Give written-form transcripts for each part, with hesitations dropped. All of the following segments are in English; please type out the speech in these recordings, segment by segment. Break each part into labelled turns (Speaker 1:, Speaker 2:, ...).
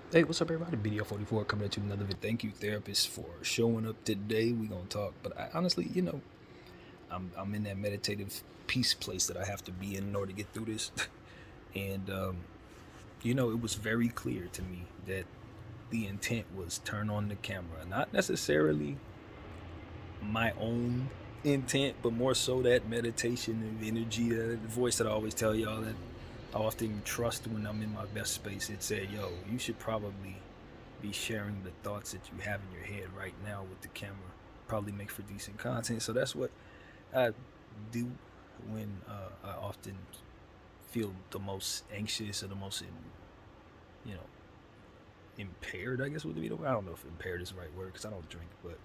Speaker 1: Hey, what's up, everybody? BDF 44 coming at you with another video. Thank you, therapist, for showing up today. We gonna talk, but I honestly, I'm in that meditative peace place that I have to be in order to get through this. And it was very clear to me that the intent was turn on the camera, not necessarily my own intent, but more so that meditation and energy, the voice that I always tell y'all that I often trust when I'm in my best space. It said, "Yo, you should probably be sharing the thoughts that you have in your head right now with the camera. Probably make for decent content." So that's what I do when I often feel the most anxious or the most, you know, impaired. I guess would be the word. I don't know if impaired is the right word because I don't drink, but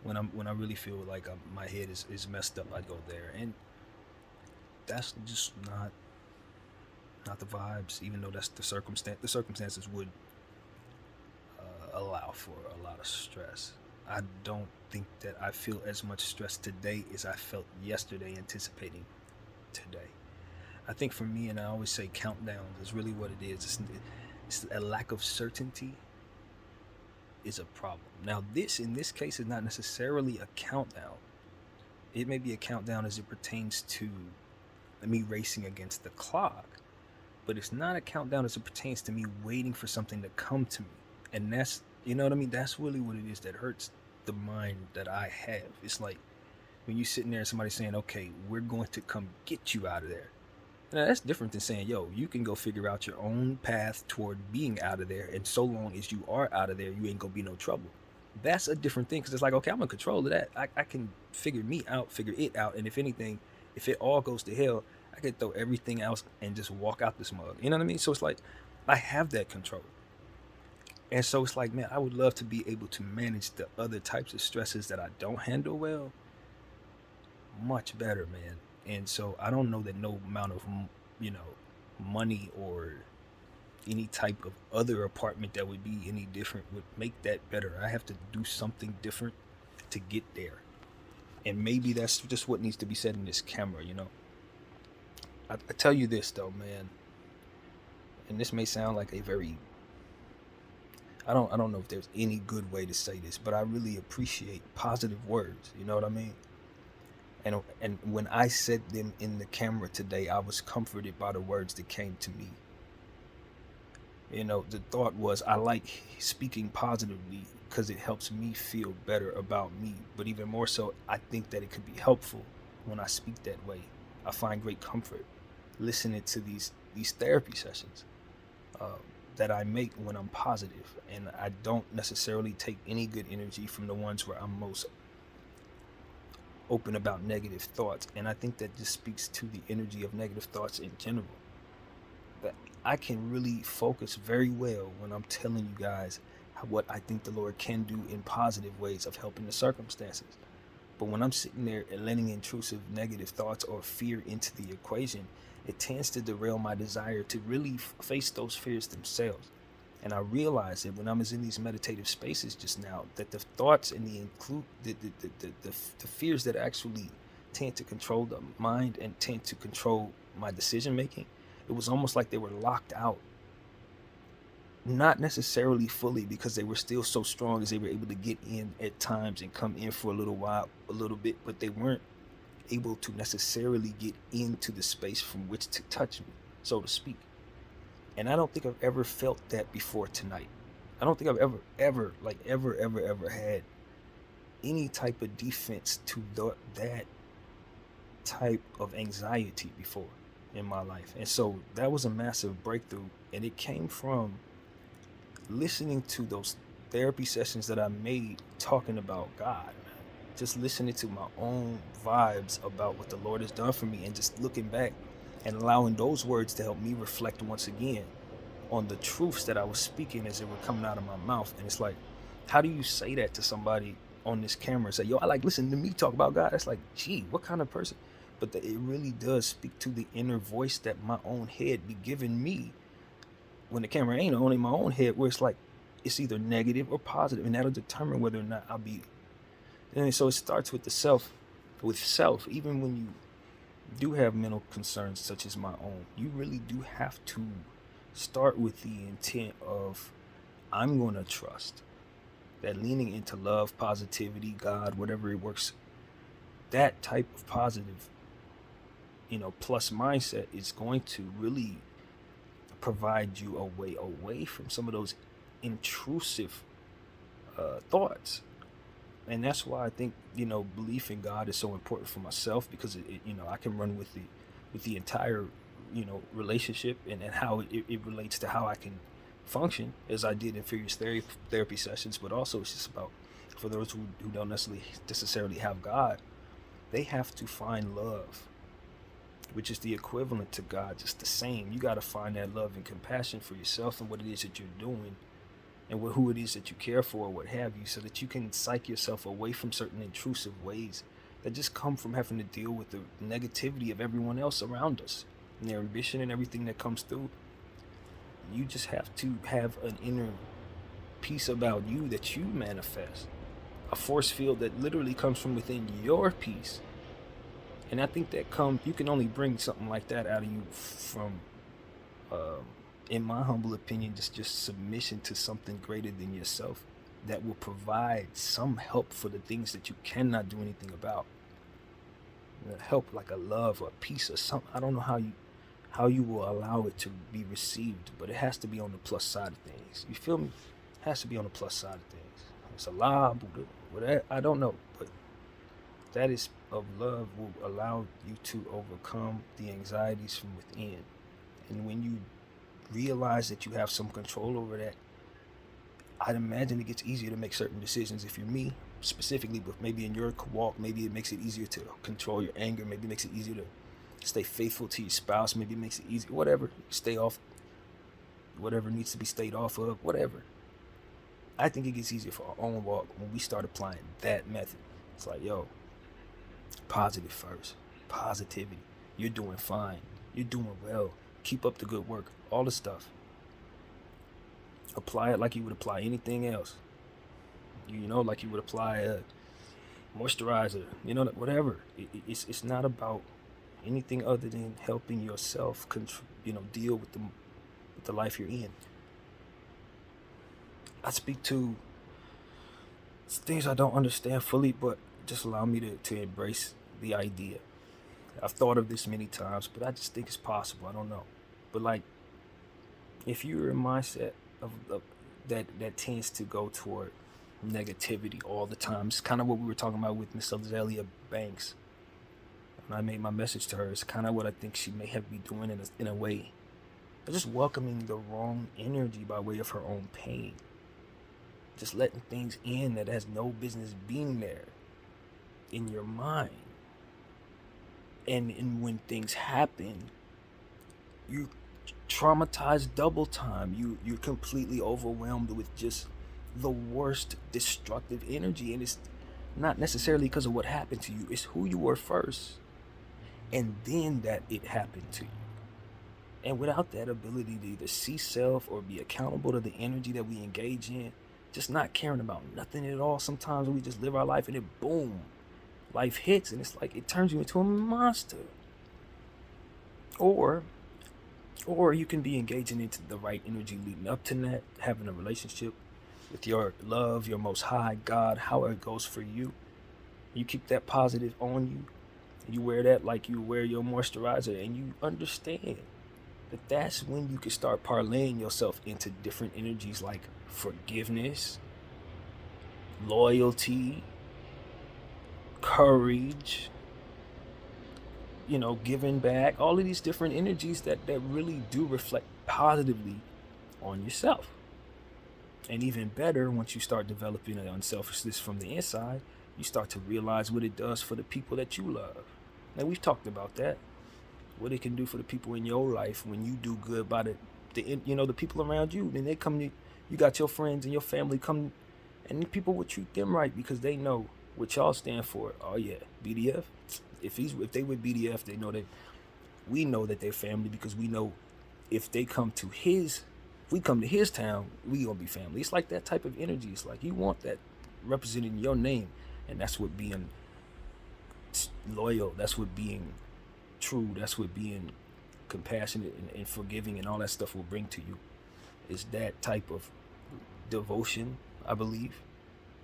Speaker 1: when I really feel like my head is messed up, I go there, and that's just not the vibes. Even though that's the circumstance, the circumstances would allow for a lot of stress. I don't think that I feel as much stress today as I felt yesterday anticipating today. I think for me, and I always say countdowns is really what it is. It's a lack of certainty is a problem. Now, this in this case is not necessarily a countdown. It may be a countdown as it pertains to me racing against the clock, but it's not a countdown as it pertains to me waiting for something to come to me. And that's, you know what I mean? That's really what it is that hurts the mind that I have. It's like when you're sitting there and somebody's saying, okay, we're going to come get you out of there. Now, that's different than saying, yo, you can go figure out your own path toward being out of there. And so long as you are out of there, you ain't going to be no trouble. That's a different thing because it's like, okay, I'm in control of that. I can figure me out, figure it out. And if anything, if it all goes to hell, I could throw everything else and just walk out this mug. You know what I mean? So it's like, I have that control. And so it's like, man, I would love to be able to manage the other types of stresses that I don't handle well much better, man. And so I don't know that no amount of, you know, money or any type of other apartment that would be any different would make that better. I have to do something different to get there. And maybe that's just what needs to be said in this camera. I tell you this though, man, and this may sound like a very I don't know if there's any good way to say this, but I really appreciate positive words. You know what I mean? And when I said them in the camera today, I was comforted by the words that came to me. The thought was I like speaking positively because it helps me feel better about me. But even more so, I think that it could be helpful when I speak that way. I find great comfort listening to these therapy sessions uh, that I make when I'm positive, and I don't necessarily take any good energy from the ones where I'm most open about negative thoughts. And I think that just speaks to the energy of negative thoughts in general. That I can really focus very well when I'm telling you guys what I think the Lord can do in positive ways of helping the circumstances. But when I'm sitting there and letting intrusive negative thoughts or fear into the equation, it tends to derail my desire to really face those fears themselves. And I realize that when I was in these meditative spaces just now, that the thoughts and the fears that actually tend to control the mind and tend to control my decision making, it was almost like they were locked out. Not necessarily fully because they were still so strong as they were able to get in at times and come in for a little while, a little bit, but they weren't able to necessarily get into the space from which to touch me, so to speak. And I don't think I've ever felt that before tonight. I don't think I've ever had any type of defense to that type of anxiety before in my life. And so that was a massive breakthrough. And it came from listening to those therapy sessions that I made talking about God, man. Just listening to my own vibes about what the Lord has done for me and just looking back and allowing those words to help me reflect once again on the truths that I was speaking as they were coming out of my mouth. And it's like, how do you say that to somebody on this camera and say, yo, I like listening to me talk about God? That's like, gee, what kind of person? But it really does speak to the inner voice that my own head be giving me when the camera ain't on in my own head, where it's like, it's either negative or positive, and that'll determine whether or not I'll be. And so it starts with with self. Even when you do have mental concerns such as my own, you really do have to start with the intent of I'm going to trust that leaning into love, positivity, God, whatever it works, that type of positive, plus mindset is going to really provide you a way away from some of those intrusive thoughts. And that's why I think belief in God is so important for myself, because I can run with the entire relationship, and how it relates to how I can function, as I did in various therapy sessions. But also, it's just about, for those who don't necessarily have God, they have to find love, which is the equivalent to God, just the same. You got to find that love and compassion for yourself and what it is that you're doing, and who it is that you care for, what have you, so that you can psych yourself away from certain intrusive ways that just come from having to deal with the negativity of everyone else around us and their ambition and everything that comes through. You just have to have an inner peace about you that you manifest, a force field that literally comes from within your peace. And I think that you can only bring something like that out of you from, in my humble opinion, just submission to something greater than yourself, that will provide some help for the things that you cannot do anything about. Help like a love or a peace or something. I don't know how you will allow it to be received, but it has to be on the plus side of things. You feel me? It has to be on the plus side of things. It's a lie, whatever, I don't know, but that is of love will allow you to overcome the anxieties from within. And when you realize that you have some control over that, I'd imagine it gets easier to make certain decisions. If you're me specifically, but maybe in your walk, maybe it makes it easier to control your anger. Maybe it makes it easier to stay faithful to your spouse. Maybe it makes it easier, whatever, stay off whatever needs to be stayed off of, whatever. I think it gets easier for our own walk when we start applying that method. It's like, yo, positive first, positivity. You're doing fine. You're doing well. Keep up the good work. All the stuff. Apply it like you would apply anything else. Like you would apply a moisturizer. Whatever. It's not about anything other than helping yourself, deal with the life you're in. I speak to things I don't understand fully, but just allow me to embrace the idea. I've thought of this many times, but I just think it's possible. I don't know. But like, if you're a mindset of that tends to go toward negativity all the time, it's kind of what we were talking about with Miss Azalea Banks. When I made my message to her, it's kind of what I think she may have been doing in a way. Just welcoming the wrong energy by way of her own pain. Just letting things in that has no business being there in your mind. And when things happen, you traumatized double time. You're completely overwhelmed with just the worst destructive energy. And it's not necessarily because of what happened to you. It's who you were first, and then that it happened to you. And without that ability to either see self or be accountable to the energy that we engage in, just not caring about nothing at all, sometimes we just live our life and it boom, life hits, and it's like it turns you into a monster. Or you can be engaging into the right energy leading up to that, having a relationship with your love, your most high God, however it goes for you. You keep that positive on you. You wear that like you wear your moisturizer, and you understand that that's when you can start parlaying yourself into different energies like forgiveness, loyalty, courage, giving back, all of these different energies that really do reflect positively on yourself. And even better, once you start developing an unselfishness from the inside, you start to realize what it does for the people that you love. Now, we've talked about that. What it can do for the people in your life when you do good by the people around you. Then they come to you, got your friends and your family come, and people will treat them right because they know what y'all stand for. Oh yeah, BDF. If they with BDF, they know that we know that they're family, because we know if we come to his town, we gonna be family. It's like that type of energy. It's like you want that representing your name, and that's what being loyal, that's what being true, that's what being compassionate and forgiving and all that stuff will bring to you. Is that type of devotion, I believe.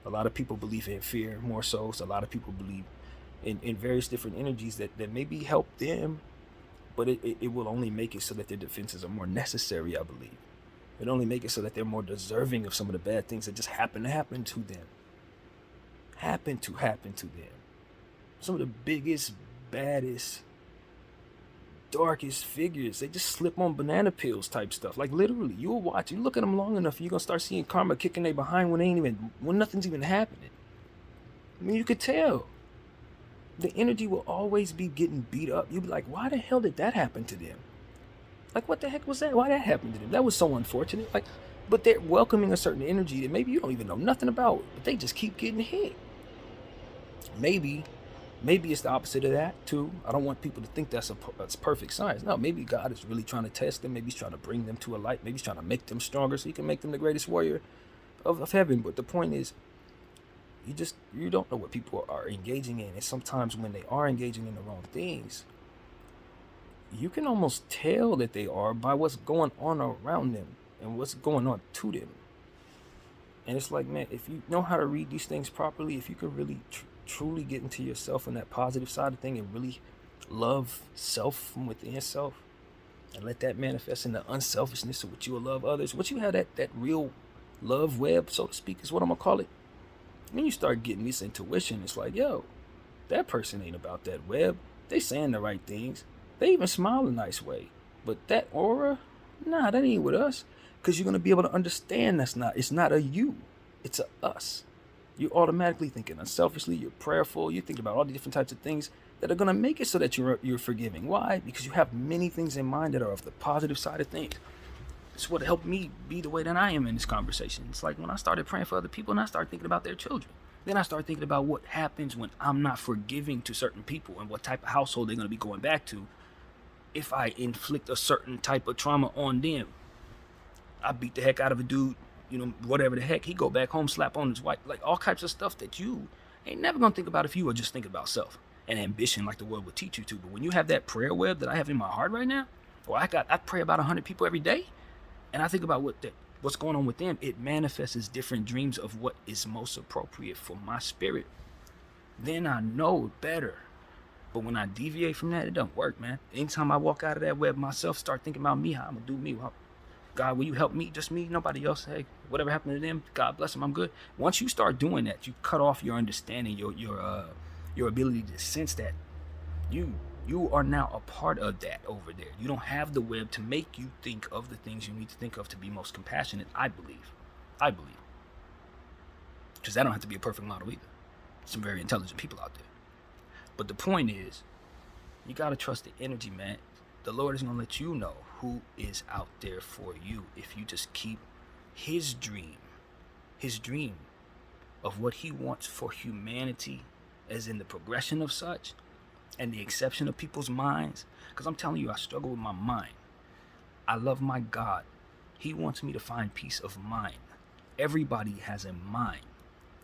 Speaker 1: A lot of people believe in fear more so. So a lot of people believe in various different energies that maybe help them, but it will only make it so that their defenses are more necessary, I believe. It only make it so that they're more deserving of some of the bad things that just happen to happen to them. Happen to them. Some of the biggest, baddest, darkest figures, they just slip on banana peels type stuff. Like literally, you'll watch, you look at them long enough, you're gonna start seeing karma kicking they behind when nothing's even happening. I mean, you could tell. The energy will always be getting beat up. You'll be like, why the hell did that happen to them? Like, what the heck was that? Why that happened to them? That was so unfortunate. Like, but they're welcoming a certain energy that maybe you don't even know nothing about, but they just keep getting hit. Maybe it's the opposite of that too. I don't want people to think that's perfect science. No, maybe God is really trying to test them. Maybe he's trying to bring them to a light. Maybe he's trying to make them stronger so he can make them the greatest warrior of heaven. But the point is, you don't know what people are engaging in. And sometimes when they are engaging in the wrong things, you can almost tell that they are by what's going on around them and what's going on to them. And it's like, man, if you know how to read these things properly, if you can really truly get into yourself and that positive side of thing and really love self from within self and let that manifest in the unselfishness of which you will love others, once you have that real love web, so to speak, is what I'm gonna call it. When you start getting this intuition, it's like, yo, that person ain't about that web. They saying the right things. They even smile a nice way. But that aura, nah, that ain't with us. Because you're going to be able to understand it's not a you. It's a us. You're automatically thinking unselfishly. You're prayerful. You're thinking about all the different types of things that are going to make it so that you're forgiving. Why? Because you have many things in mind that are of the positive side of things. It's what helped me be the way that I am in this conversation. It's like when I started praying for other people and I started thinking about their children. Then I started thinking about what happens when I'm not forgiving to certain people and what type of household they're going to be going back to if I inflict a certain type of trauma on them. I beat the heck out of a dude, whatever the heck. He go back home, slap on his wife. Like all types of stuff that you ain't never going to think about if you were just thinking about self and ambition like the world would teach you to. But when you have that prayer web that I have in my heart right now, or I pray about 100 people every day, and I think about what's going on with them, it manifests as different dreams of what is most appropriate for my spirit. Then I know better. But when I deviate from that, it doesn't work, man. Anytime I walk out of that web myself, start thinking about me, how I'm going to do me. God, will you help me? Just me, nobody else. Hey, whatever happened to them, God bless them, I'm good. Once you start doing that, you cut off your understanding, your ability to sense that. You are now a part of that over there. You don't have the web to make you think of the things you need to think of to be most compassionate, I believe. Because that don't have to be a perfect model either. Some very intelligent people out there. But the point is, you got to trust the energy, man. The Lord is going to let you know who is out there for you if you just keep his dream of what he wants for humanity, as in the progression of such and the exception of people's minds. Because I'm telling you, I struggle with my mind. I love my God. He wants me to find peace of mind. Everybody has a mind.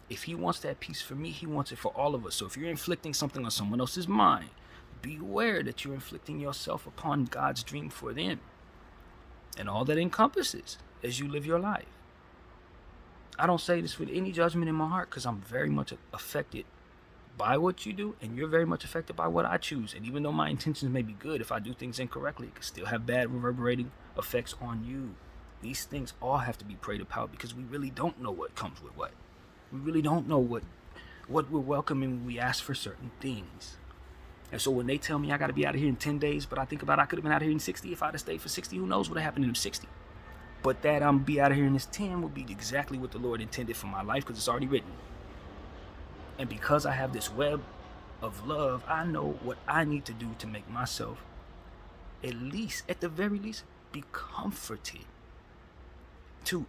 Speaker 1: If he wants that peace for me, he wants it for all of us. So if you're inflicting something on someone else's mind, beware that you're inflicting yourself upon God's dream for them and all that encompasses as you live your life. I don't say this with any judgment in my heart because I'm very much affected by what you do, and you're very much affected by what I choose. And even though my intentions may be good, if I do things incorrectly, it can still have bad reverberating effects on you. These things all have to be prayed about because we really don't know what comes with what. We really don't know what we're welcoming when we ask for certain things. And so when they tell me I got to be out of here in 10 days, but I think about I could have been out of here in 60. If I'd have stayed for 60, who knows what would have happened in them 60. But that I'm be out of here in this 10 would be exactly what the Lord intended for my life because it's already written. And because I have this web of love, I know what I need to do to make myself, at the very least, be comforted to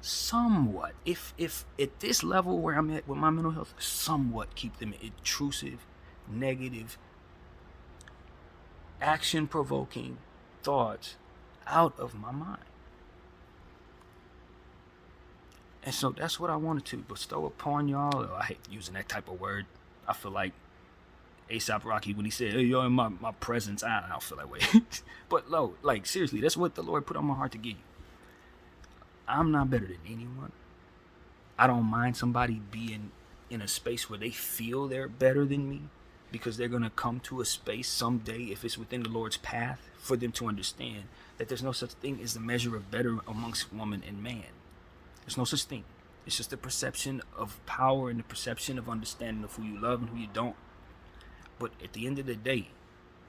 Speaker 1: somewhat, if at this level where I'm at with my mental health, somewhat keep them intrusive, negative, action-provoking thoughts out of my mind. And so that's what I wanted to bestow upon y'all. I hate using that type of word. I feel like A$AP Rocky when he said, hey, you're in my presence. I don't feel that way. But seriously, that's what the Lord put on my heart to give you. I'm not better than anyone. I don't mind somebody being in a space where they feel they're better than me, because they're going to come to a space someday, if it's within the Lord's path, for them to understand that there's no such thing as the measure of better amongst woman and man. There's no such thing. It's just the perception of power and the perception of understanding of who you love and who you don't. But at the end of the day,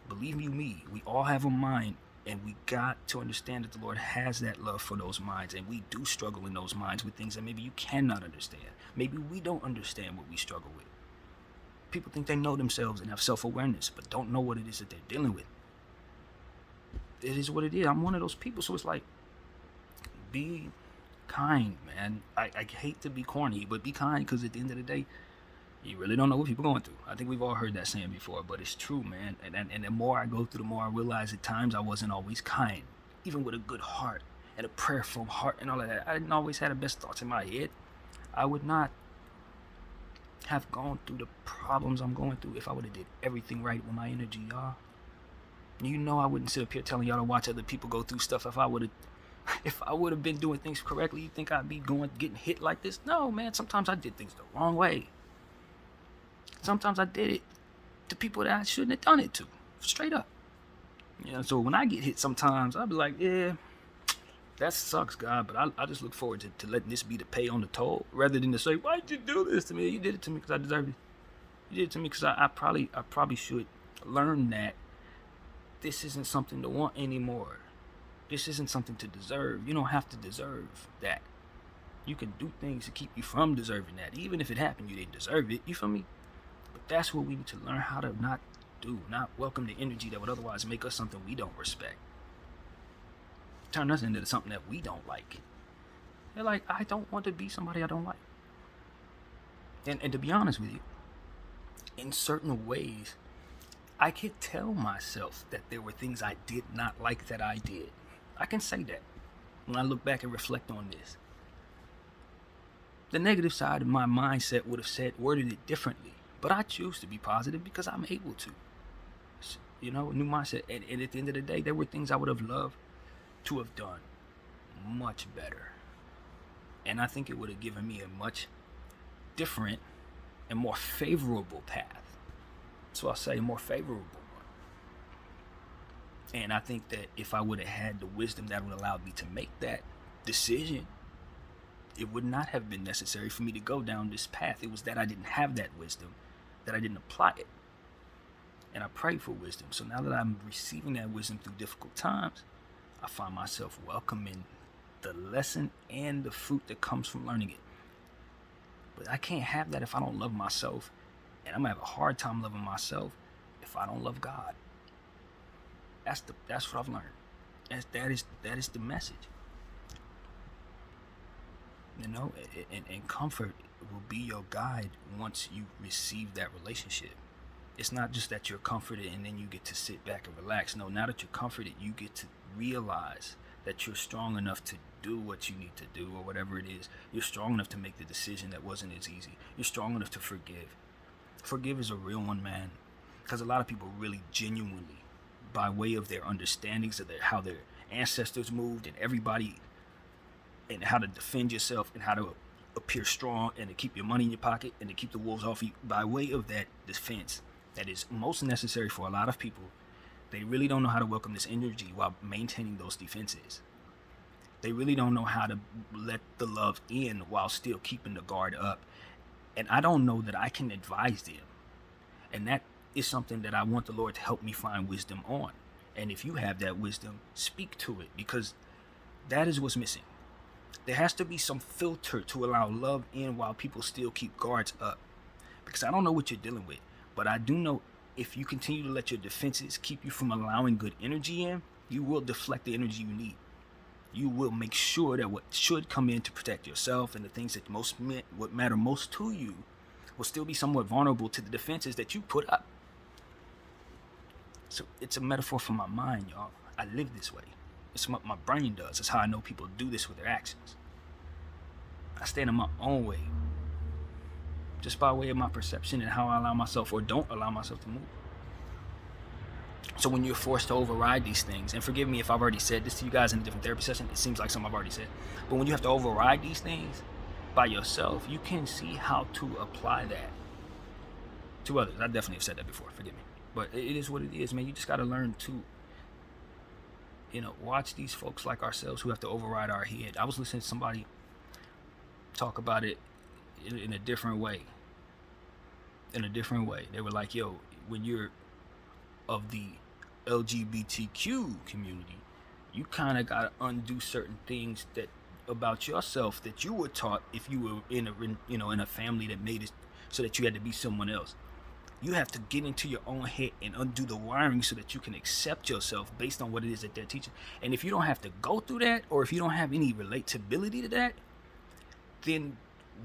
Speaker 1: believe you me, we all have a mind, and we got to understand that the Lord has that love for those minds, and we do struggle in those minds with things that maybe you cannot understand. Maybe we don't understand what we struggle with. People think they know themselves and have self-awareness, but don't know what it is that they're dealing with. It is what it is. I'm one of those people, so it's like, be kind, man. I hate to be corny, but be kind, because at the end of the day, you really don't know what people are going through. I think we've all heard that saying before, but it's true, man. And the more I go through, the more I realize at times I wasn't always kind, even with a good heart and a prayerful heart and all of that. I didn't always have the best thoughts in my head. I would not have gone through the problems I'm going through if I would have did everything right with my energy, y'all. You know, I wouldn't sit up here telling y'all to watch other people go through stuff if I would have been doing things correctly. You think I'd be getting hit like this? No, man. Sometimes I did things the wrong way. Sometimes I did it to people that I shouldn't have done it to. Straight up. You know, so when I get hit sometimes, I'll be like, yeah, that sucks, God, but I just look forward to letting this be the pay on the toll, rather than to say, why'd you do this to me? You did it to me because I deserved it. You did it to me because I probably should learn that this isn't something to want anymore. This isn't something to deserve. You don't have to deserve that. You can do things to keep you from deserving that. Even if it happened, you didn't deserve it. You feel me? But that's what we need to learn how to not do. Not welcome the energy that would otherwise make us something we don't respect. Turn us into something that we don't like. They're like, I don't want to be somebody I don't like. And to be honest with you, in certain ways, I could tell myself that there were things I did not like that I did. I can say that when I look back and reflect on this. The negative side of my mindset would have worded it differently, but I choose to be positive because I'm able to. You know, a new mindset. And at the end of the day, there were things I would have loved to have done much better. And I think it would have given me a much different and more favorable path. So I'll say a more favorable one. And I think that if I would have had the wisdom that would allow me to make that decision, it would not have been necessary for me to go down this path. It was that I didn't have that wisdom, that I didn't apply it. And I prayed for wisdom. So now that I'm receiving that wisdom through difficult times, I find myself welcoming the lesson and the fruit that comes from learning it. But I can't have that if I don't love myself. And I'm going to have a hard time loving myself if I don't love God. That's what I've learned. That is the message. You know, and comfort will be your guide once you receive that relationship. It's not just that you're comforted and then you get to sit back and relax. No, now that you're comforted, you get to realize that you're strong enough to do what you need to do, or whatever it is. You're strong enough to make the decision that wasn't as easy. You're strong enough to forgive. Forgive is a real one, man. Because a lot of people really genuinely, by way of their understandings of how their ancestors moved, and everybody, and how to defend yourself, and how to appear strong, and to keep your money in your pocket, and to keep the wolves off you, by way of that defense that is most necessary for a lot of people, they really don't know how to welcome this energy while maintaining those defenses. They really don't know how to let the love in while still keeping the guard up. And I don't know that I can advise them. And that is something that I want the Lord to help me find wisdom on. And if you have that wisdom, speak to it, because that is what's missing. There has to be some filter to allow love in while people still keep guards up. Because I don't know what you're dealing with, but I do know if you continue to let your defenses keep you from allowing good energy in, you will deflect the energy you need. You will make sure that what should come in to protect yourself and the things that what matter most to you will still be somewhat vulnerable to the defenses that you put up. So it's a metaphor for my mind, y'all. I live this way. It's what my brain does. It's how I know people do this with their actions. I stand in my own way, just by way of my perception and how I allow myself or don't allow myself to move. So when you're forced to override these things, and forgive me if I've already said this to you guys in a different therapy session, it seems like something I've already said, but when you have to override these things by yourself, you can see how to apply that to others. I definitely have said that before, forgive me. But it is what it is, man. You just got to learn to, watch these folks like ourselves who have to override our head. I was listening to somebody talk about it in a different way. They were like, yo, when you're of the LGBTQ community, you kind of got to undo certain things that about yourself that you were taught if you were in a family that made it so that you had to be someone else. You have to get into your own head and undo the wiring so that you can accept yourself based on what it is that they're teaching. And if you don't have to go through that, or if you don't have any relatability to that, then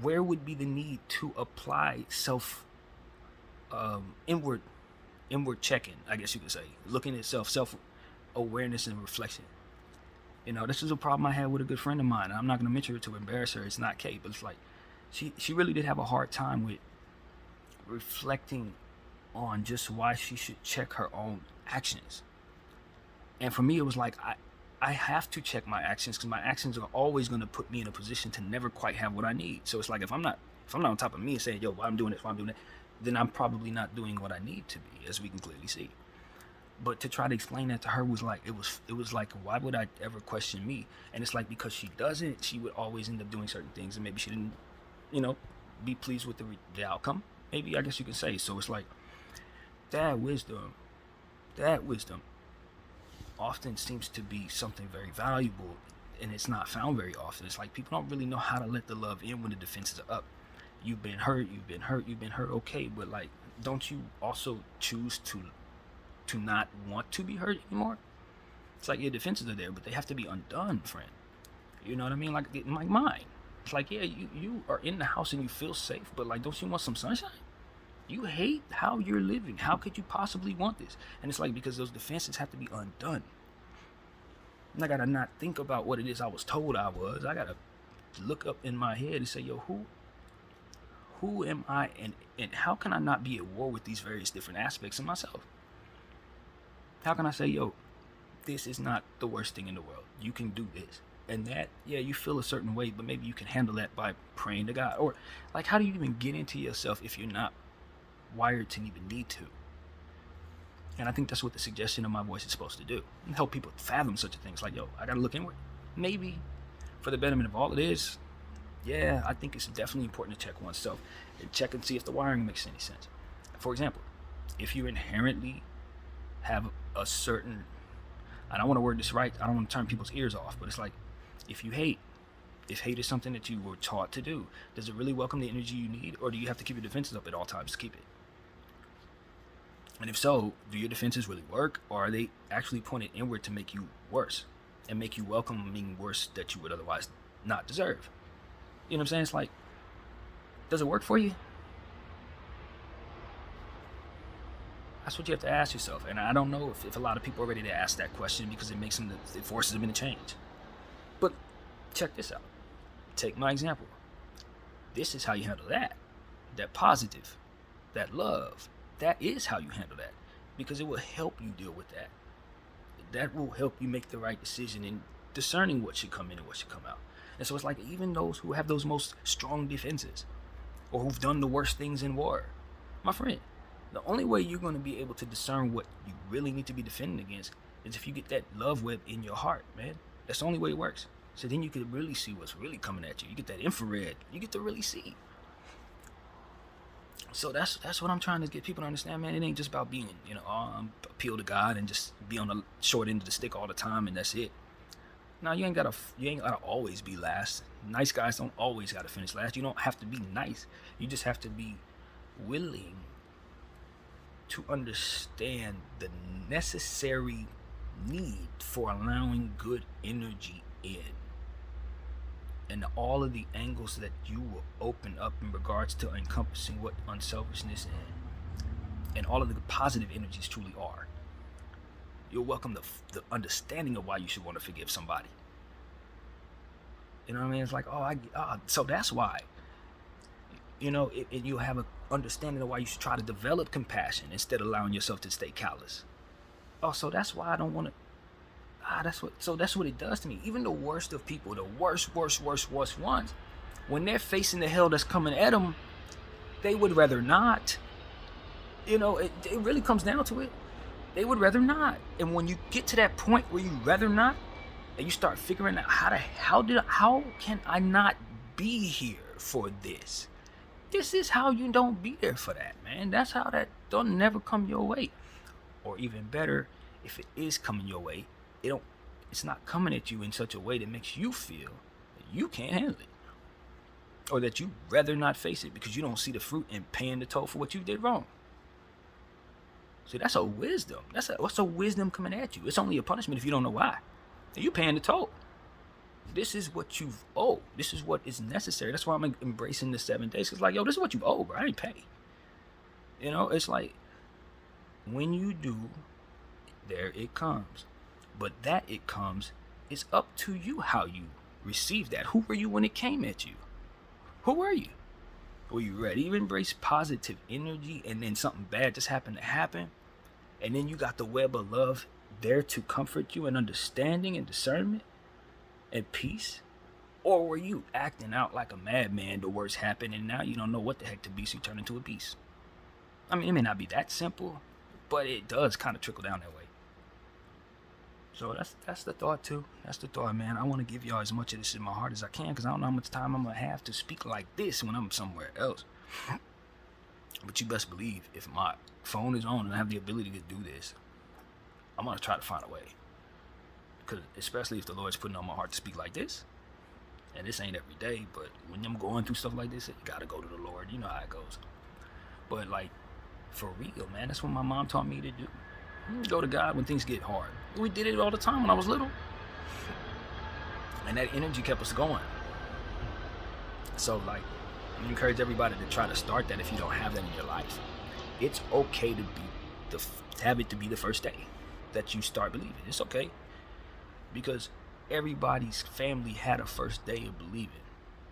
Speaker 1: where would be the need to apply inward check-in, I guess you could say, looking at self-awareness and reflection. This is a problem I had with a good friend of mine. I'm not going to mention her to embarrass her. It's not Kate, but it's like she really did have a hard time with reflecting on just why she should check her own actions. And for me, it was like I have to check my actions, because my actions are always going to put me in a position to never quite have what I need. So it's like if I'm not on top of me and saying, yo, why I'm doing this, why I'm doing that, then I'm probably not doing what I need to be, as we can clearly see. But to try to explain that to her was like, it was like, why would I ever question me? And it's like, because she doesn't, she would always end up doing certain things, and maybe she didn't, be pleased with the outcome. Maybe, I guess you can say. So it's like, that wisdom often seems to be something very valuable, and it's not found very often. It's like people don't really know how to let the love in when the defenses are up. You've been hurt, okay, but like, don't you also choose to not want to be hurt anymore? It's like your defenses are there, but they have to be undone, friend. You know what I mean? Like mine. It's like, yeah, you are in the house and you feel safe, but like, don't you want some sunshine? You hate how you're living. How could you possibly want this? And it's like, because those defenses have to be undone. And I gotta not think about what it is I was told I was. I gotta look up in my head and say, yo, who am I, and how can I not be at war with these various different aspects of myself? How can I say, yo, this is not the worst thing in the world. You can do this. And that, yeah, you feel a certain way, but maybe you can handle that by praying to God. Or like, how do you even get into yourself if you're not wired to even need to? And I think that's what the suggestion of my voice is supposed to do, and help people fathom such a thing. It's like, yo, I gotta look inward. Maybe for the betterment of all it is, yeah, I think it's definitely important to check oneself and check and see if the wiring makes any sense. For example, if you inherently have a certain, I don't want to word this right, I don't want to turn people's ears off, but it's like, if hate is something that you were taught to do, does it really welcome the energy you need, or do you have to keep your defenses up at all times to keep it? And if so, do your defenses really work, or are they actually pointed inward to make you worse and make you welcoming worse that you would otherwise not deserve? You know what I'm saying? It's like, does it work for you? That's what you have to ask yourself. And I don't know if a lot of people are ready to ask that question, because it forces them into change. But check this out. Take my example. This is how you handle that positive, that love. That is how you handle that, because it will help you deal with that. That will help you make the right decision in discerning what should come in and what should come out. And so it's like, even those who have those most strong defenses, or who've done the worst things in war, my friend, the only way you're going to be able to discern what you really need to be defending against is if you get that love web in your heart, man. That's the only way it works. So then you can really see what's really coming at you. You get that infrared. You get to really see. So that's what I'm trying to get people to understand, man. It ain't just about being, appeal to God and just be on the short end of the stick all the time and that's it. Now, you ain't gotta always be last. Nice guys don't always gotta finish last. You don't have to be nice. You just have to be willing to understand the necessary need for allowing good energy in, and all of the angles that you will open up in regards to encompassing what unselfishness and all of the positive energies truly are. You'll welcome the understanding of why you should want to forgive somebody. You know what I mean? It's like, so that's why. And you'll have an understanding of why you should try to develop compassion instead of allowing yourself to stay callous. Oh, so that's why I don't want to. That's what it does to me. Even the worst of people, the worst ones, when they're facing the hell that's coming at them, they would rather not. It really comes down to it. They would rather not. And when you get to that point where you rather not, and you start figuring out how can I not be here for this? This is how you don't be there for that, man. That's how that don't never come your way. Or even better, if it is coming your way, it's not coming at you in such a way that makes you feel that you can't handle it. Or that you rather not face it because you don't see the fruit in paying the toll for what you did wrong. See, that's a wisdom. What's a wisdom coming at you? It's only a punishment if you don't know why. And you paying the toll. This is what you've owed. This is what is necessary. That's why I'm embracing the 7 days. It's like, yo, this is what you owe, bro. I ain't pay. It's like, when you do, there it comes. But that it comes is up to you how you receive that. Who were you when it came at you? Who were you? Were you ready to embrace positive energy and then something bad just happened to happen? And then you got the web of love there to comfort you and understanding and discernment and peace? Or were you acting out like a madman, the worst happened, and now you don't know what the heck to be, so you turn into a beast? I mean, it may not be that simple, but it does kind of trickle down that way. So that's the thought too. That's the thought, man. I want to give y'all as much of this in my heart as I can, because I don't know how much time I'm going to have to speak like this when I'm somewhere else. But you best believe, if my phone is on and I have the ability to do this, I'm going to try to find a way. Because especially if the Lord's putting on my heart to speak like this, and this ain't every day, but when I'm going through stuff like this, you got to go to the Lord. You know how it goes. But like, for real, man, that's what my mom taught me to do. Go to God when things get hard. We did it all the time when I was little. And that energy kept us going. So like, I encourage everybody to try to start that if you don't have that in your life. It's okay to have it to be the first day that you start believing. It's okay. Because everybody's family had a first day of believing.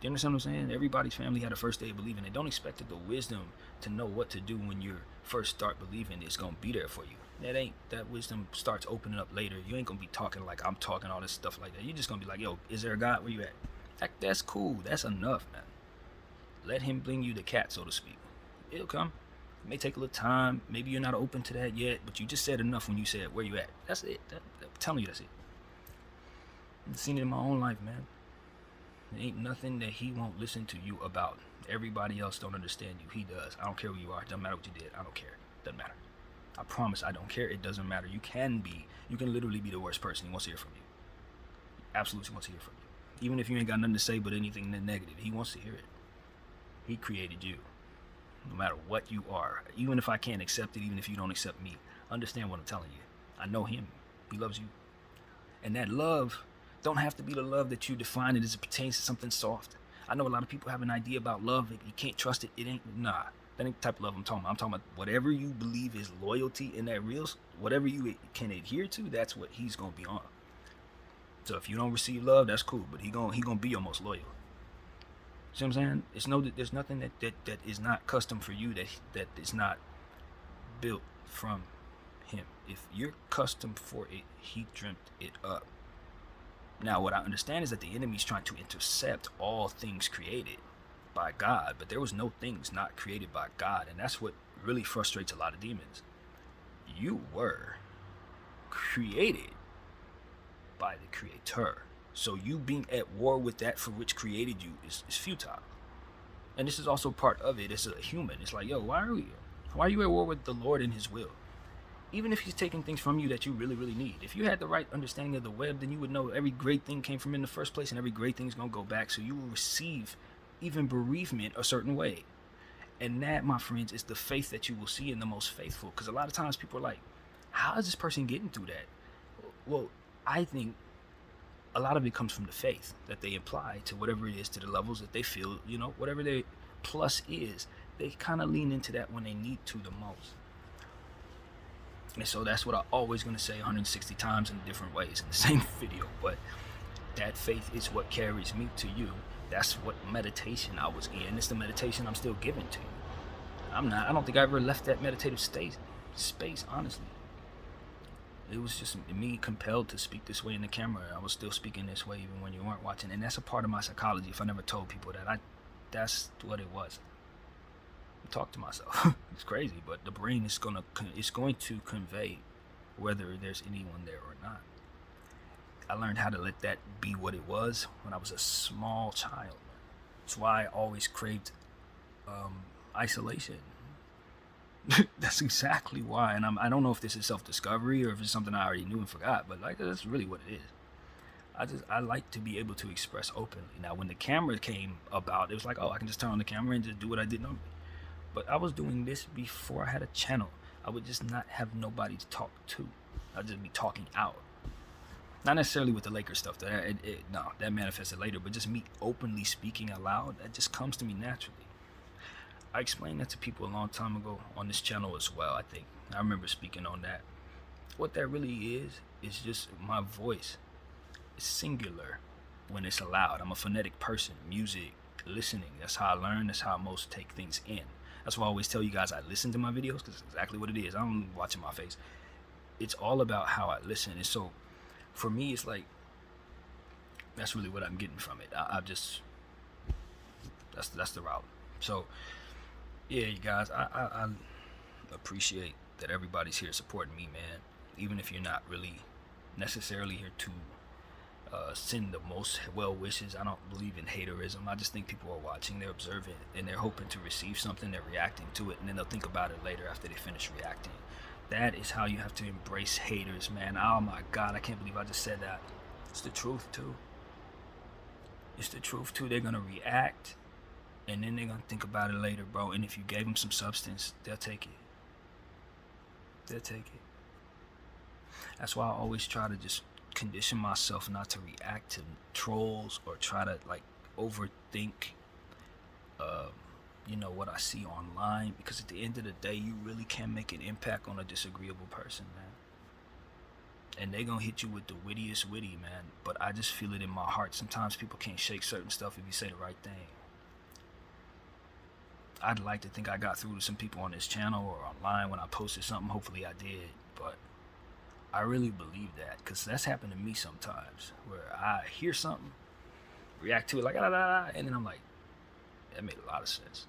Speaker 1: Do you understand what I'm saying? Everybody's family had a first day of believing. They don't expect that the wisdom to know what to do when you first start believing is going to be there for you. That wisdom starts opening up later. You ain't going to be talking like I'm talking all this stuff like that. You're just going to be like, yo, is there a God? Where you at? That's cool. That's enough, man. Let him bring you the cat, so to speak. It'll come. It may take a little time. Maybe you're not open to that yet, but you just said enough when you said where you at. That's it. I'm telling you, that's it. I've seen it in my own life, man. There ain't nothing that he won't listen to you about. Everybody else don't understand you. He does. I don't care who you are. It doesn't matter what you did. I don't care. It doesn't matter. I promise I don't care. It doesn't matter. You can literally be the worst person. He wants to hear from you. He absolutely wants to hear from you. Even if you ain't got nothing to say but anything negative, he wants to hear it. He created you. No matter what you are. Even if I can't accept it, even if you don't accept me, understand what I'm telling you. I know him. He loves you. And that love don't have to be the love that you define it as it pertains to something soft. I know a lot of people have an idea about love. You can't trust it. It ain't, nah. That ain't the type of love I'm talking about. I'm talking about whatever you believe is loyalty in that real, whatever you can adhere to, that's what he's going to be on. So if you don't receive love, that's cool, but he gonna be your most loyal. See what I'm saying? There's nothing that is not custom for you that is not built from him. If you're custom for it, he dreamt it up. Now, what I understand is that the enemy's trying to intercept all things created by God, but there was no things not created by God, and that's what really frustrates a lot of demons. You were created by the Creator, so you being at war with that for which created you is futile. And this is also part of it. It's a human. It's like, yo, why are you at war with the Lord and his will? Even if he's taking things from you that you really, really need. If you had the right understanding of the web, then you would know every great thing came from in the first place, and every great thing's going to go back. So you will receive even bereavement a certain way. And that, my friends, is the faith that you will see in the most faithful. Because a lot of times people are like, how is this person getting through that? Well, I think a lot of it comes from the faith that they apply to whatever it is, to the levels that they feel, whatever their plus is. They kind of lean into that when they need to the most. And so that's what I'm always going to say 160 times in different ways in the same video. But that faith is what carries me to you. That's what meditation I was in. It's the meditation I'm still giving to you. I don't think I ever left that meditative space, honestly. It was just me compelled to speak this way in the camera. I was still speaking this way even when you weren't watching, and that's a part of my psychology. If I never told people that, that's what it was. Talk to myself. It's crazy, but the brain is going to convey whether there's anyone there or not. I learned how to let that be what it was when I was a small child. That's why I always craved isolation. That's exactly why. And I don't know if this is self-discovery or if it's something I already knew and forgot, but like that's really what it is. I like to be able to express openly. Now, when the camera came about, it was like, oh, I can just turn on the camera and just do what I did normally. But I was doing this before I had a channel. I would just not have nobody to talk to. I'd just be talking out. Not necessarily with the Lakers stuff. That manifested later. But just me openly speaking out loud, that just comes to me naturally. I explained that to people a long time ago on this channel as well, I think. I remember speaking on that. What that really is just my voice. It's singular when it's allowed. I'm a phonetic person. Music, listening. That's how I learn. That's how I most take things in. That's why I always tell you guys I listen to my videos, because it's exactly what it is. I'm watching my face. It's all about how I listen. And so for me, it's like, that's really what I'm getting from it. That's the route. So yeah, you guys, I appreciate that everybody's here supporting me, man. Even if you're not really necessarily here to send the most well wishes. I don't believe in haterism. I just think people are watching, they're observing, and they're hoping to receive something. They're reacting to it, and then they'll think about it later after they finish reacting. That is how you have to embrace haters, man. Oh my God, I can't believe I just said that. It's the truth too. It's the truth too. They're gonna react, and then they're gonna think about it later, bro. And if you gave them some substance, they'll take it. They'll take it. That's why I always try to just condition myself not to react to trolls or try to like overthink what I see online, because at the end of the day you really can make an impact on a disagreeable person, man. And they gonna hit you with the wittiest witty, man, but I just feel it in my heart. Sometimes people can't shake certain stuff if you say the right thing. I'd like to think I got through to some people on this channel or online when I posted something. Hopefully I did, but I really believe that, because that's happened to me sometimes, where I hear something, react to it like, and then I'm like, that made a lot of sense.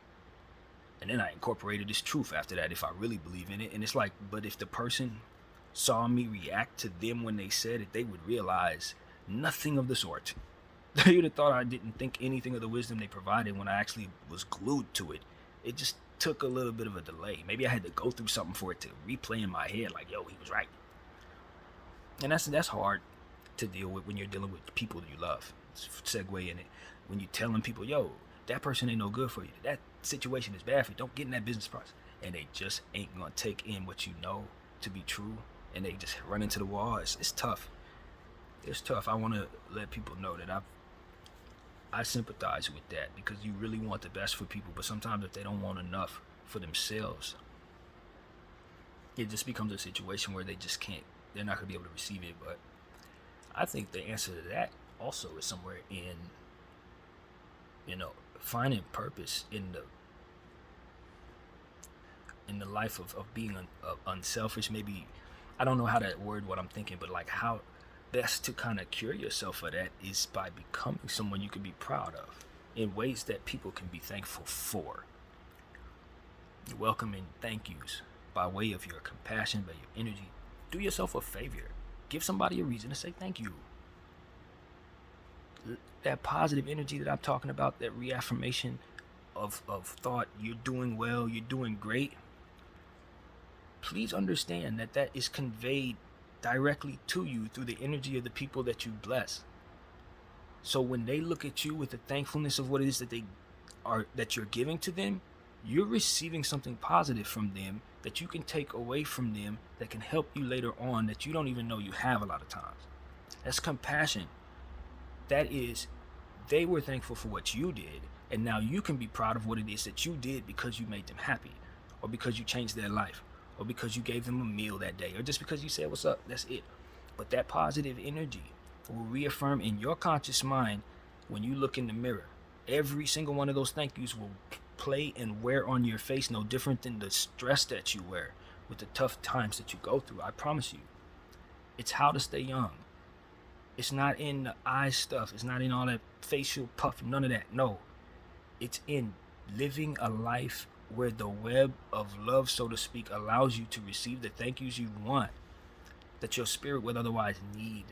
Speaker 1: And then I incorporated this truth after that, if I really believe in it. And it's like, but if the person saw me react to them when they said it, they would realize nothing of the sort. They would have thought I didn't think anything of the wisdom they provided when I actually was glued to it. It just took a little bit of a delay. Maybe I had to go through something for it to replay in my head, like, yo, he was right. And that's hard to deal with when you're dealing with people that you love. Segue in it. When you're telling people, yo, that person ain't no good for you. That situation is bad for you. Don't get in that business process. And they just ain't going to take in what you know to be true. And they just run into the wall. It's tough. It's tough. I want to let people know that I sympathize with that, because you really want the best for people. But sometimes if they don't want enough for themselves, it just becomes a situation where they just can't. They're not going to be able to receive it. But I think the answer to that also is somewhere in, finding purpose in the life of being unselfish. Maybe, I don't know how to word what I'm thinking, but like how best to kind of cure yourself for that is by becoming someone you can be proud of in ways that people can be thankful for. Welcoming thank yous by way of your compassion, by your energy. Do yourself a favor. Give somebody a reason to say thank you. That positive energy that I'm talking about, that reaffirmation of thought, you're doing well, you're doing great. Please understand that is conveyed directly to you through the energy of the people that you bless. So when they look at you with the thankfulness of what it is that you're giving to them, you're receiving something positive from them that you can take away from them, that can help you later on, that you don't even know you have a lot of times. That's compassion. That is, they were thankful for what you did, and now you can be proud of what it is that you did because you made them happy, or because you changed their life, or because you gave them a meal that day, or just because you said what's up. That's it. But that positive energy will reaffirm in your conscious mind when you look in the mirror. Every single one of those thank yous will play and wear on your face, no different than the stress that you wear with the tough times that you go through. I promise you. It's how to stay young. It's not in the eye stuff. It's not in all that facial puff. None of that. No. It's in living a life where the web of love, so to speak, allows you to receive the thank yous you want, that your spirit would otherwise need,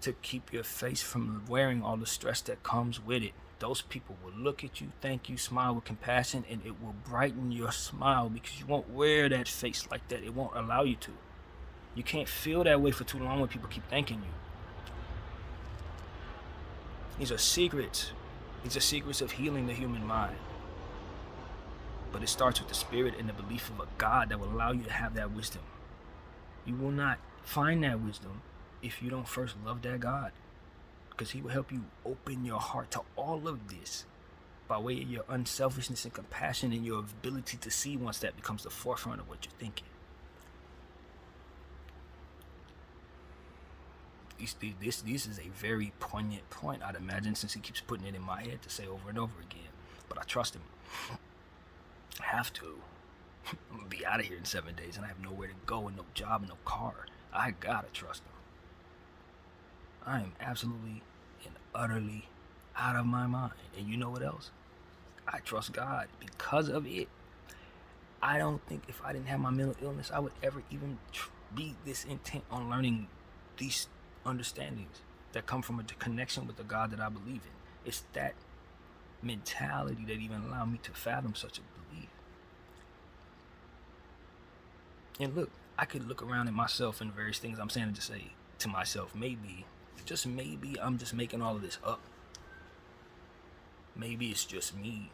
Speaker 1: to keep your face from wearing all the stress that comes with it. Those people will look at you, thank you, smile with compassion, and it will brighten your smile because you won't wear that face like that. It won't allow you to. You can't feel that way for too long when people keep thanking you. These are secrets. These are secrets of healing the human mind. But it starts with the spirit and the belief of a God that will allow you to have that wisdom. You will not find that wisdom if you don't first love that God, because he will help you open your heart to all of this by way of your unselfishness and compassion and your ability to see once that becomes the forefront of what you're thinking. This is a very poignant point, I'd imagine, since he keeps putting it in my head to say over and over again. But I trust him. I have to. I'm gonna be out of here in 7 days and I have nowhere to go and no job and no car. I gotta trust him. I am absolutely and utterly out of my mind. And you know what else? I trust God because of it. I don't think if I didn't have my mental illness, I would ever even be this intent on learning these understandings that come from a connection with the God that I believe in. It's that mentality that even allowed me to fathom such a belief. And look, I could look around at myself and various things I'm saying and just say to myself, maybe, just maybe I'm just making all of this up. Maybe it's just me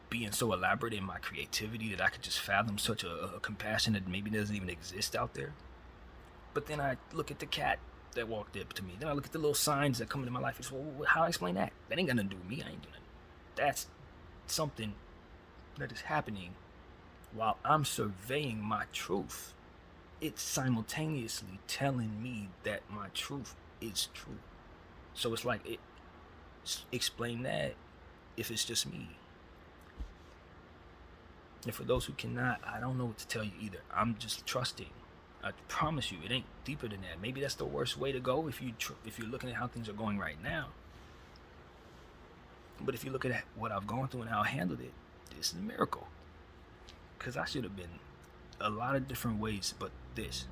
Speaker 1: being so elaborate in my creativity that I could just fathom such a compassion that maybe doesn't even exist out there. But then I look at the cat that walked up to me. Then I look at the little signs that come into my life. It's, well, how do I explain that? That ain't got nothing to do with me. I ain't doing nothing. That's something that is happening while I'm surveying my truth. It's simultaneously telling me that my truth is true. So it's like, explain that if it's just me. And for those who cannot, I don't know what to tell you either. I'm just trusting. I promise you, it ain't deeper than that. Maybe that's the worst way to go if you're looking at how things are going right now. But if you look at what I've gone through and how I handled it, this is a miracle. Because I should have been a lot of different ways, but this.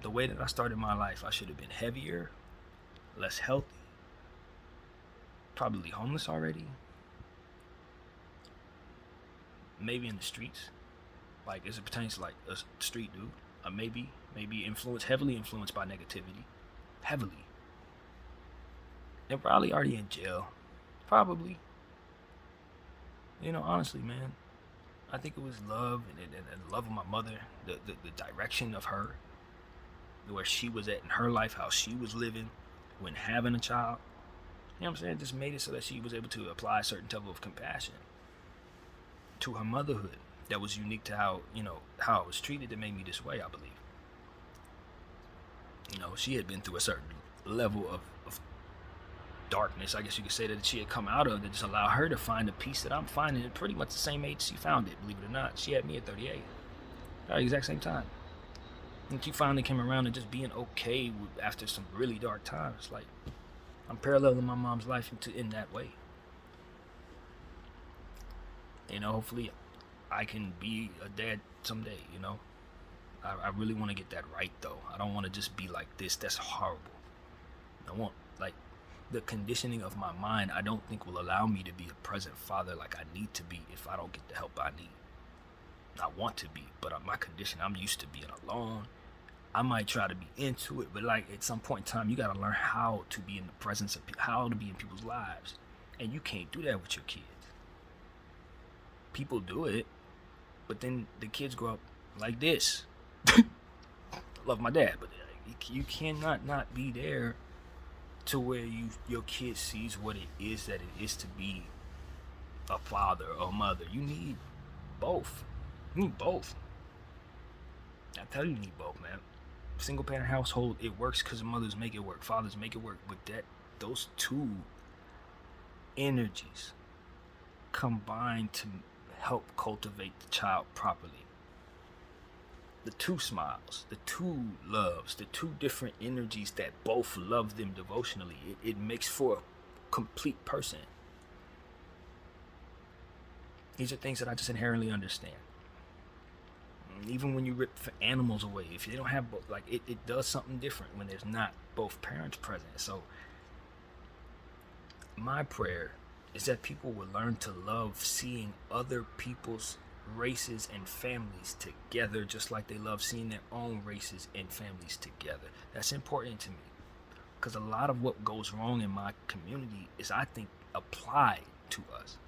Speaker 1: The way that I started my life, I should have been heavier, less healthy, probably homeless already, maybe in the streets. Like, as it pertains to like a street dude, maybe heavily influenced by negativity, heavily, and probably already in jail, probably. You know, honestly, man, I think it was love and the love of my mother, the direction of her, where she was at in her life, how she was living when having a child. You know what I'm saying? Just made it so that she was able to apply a certain level of compassion to her motherhood that was unique to how I was treated that made me this way, I believe. You know, she had been through a certain level of darkness, I guess you could say, that she had come out of, that just allowed her to find a peace that I'm finding at pretty much the same age she found it, believe it or not. She had me at 38, at the exact same time. And she finally came around to just being okay after some really dark times. Like, I'm paralleling my mom's life in that way. You know, hopefully I can be a dad someday, you know. I really want to get that right, though. I don't want to just be like this. That's horrible. I want, like, the conditioning of my mind, I don't think will allow me to be a present father like I need to be if I don't get the help I need. I want to be, but my condition, I'm used to being alone. I might try to be into it, but like at some point in time, you got to learn how to be in the presence of people, how to be in people's lives. And you can't do that with your kids. People do it, but then the kids grow up like this. Love my dad, but you cannot not be there to where your kid sees what it is that it is to be a father or a mother. You need both. You need both. I tell you need both, man. Single parent household, it works because mothers make it work, fathers make it work. But those two energies combine to help cultivate the child properly. the two smiles, the two loves, the two different energies that both love them devotionally. It makes for a complete person. These are things that I just inherently understand. Even when you rip animals away, if they don't have both, like it does something different when there's not both parents present. So my prayer is that people will learn to love seeing other people's races and families together, just like they love seeing their own races and families together. That's important to me, because a lot of what goes wrong in my community is, I think, applied to us.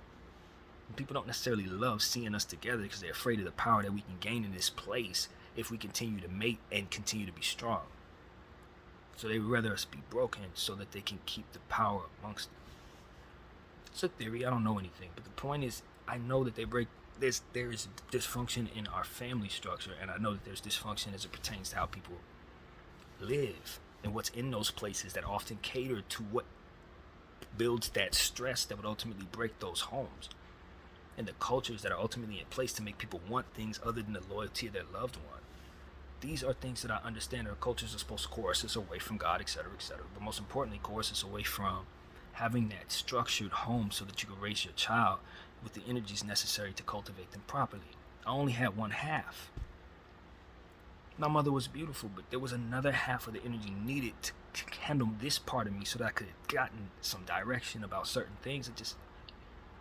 Speaker 1: People don't necessarily love seeing us together because they're afraid of the power that we can gain in this place if we continue to mate and continue to be strong. So they would rather us be broken so that they can keep the power amongst them. It's a theory, I don't know anything, but the point is, I know that there is dysfunction in our family structure, and I know that there's dysfunction as it pertains to how people live and what's in those places that often cater to what builds that stress that would ultimately break those homes, and the cultures that are ultimately in place to make people want things other than the loyalty of their loved one. These are things that I understand our cultures are supposed to coerce us away from God, etc., etc. But most importantly, coerce us away from having that structured home so that you can raise your child with the energies necessary to cultivate them properly. I only had one half. My mother was beautiful, but there was another half of the energy needed to handle this part of me so that I could have gotten some direction about certain things that just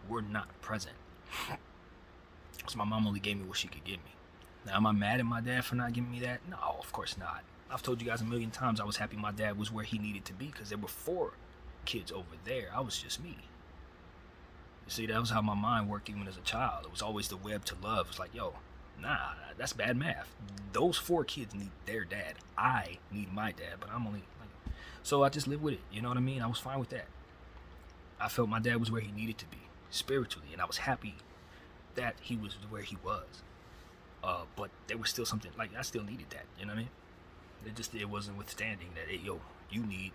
Speaker 1: were not present. So my mom only gave me what she could give me. Now, am I mad at my dad for not giving me that? No, of course not. I've told you guys a million times I was happy my dad was where he needed to be, because there were 4 kids over there. I was just me. You see, that was how my mind worked even as a child. It was always the web to love. It's like, yo, nah, that's bad math. Those 4 kids need their dad. I need my dad, but I'm only like... So I just lived with it, you know what I mean? I was fine with that. I felt my dad was where he needed to be spiritually, and I was happy that he was where he was. But there was still something, like, I still needed that, you know what I mean? It wasn't withstanding that, you need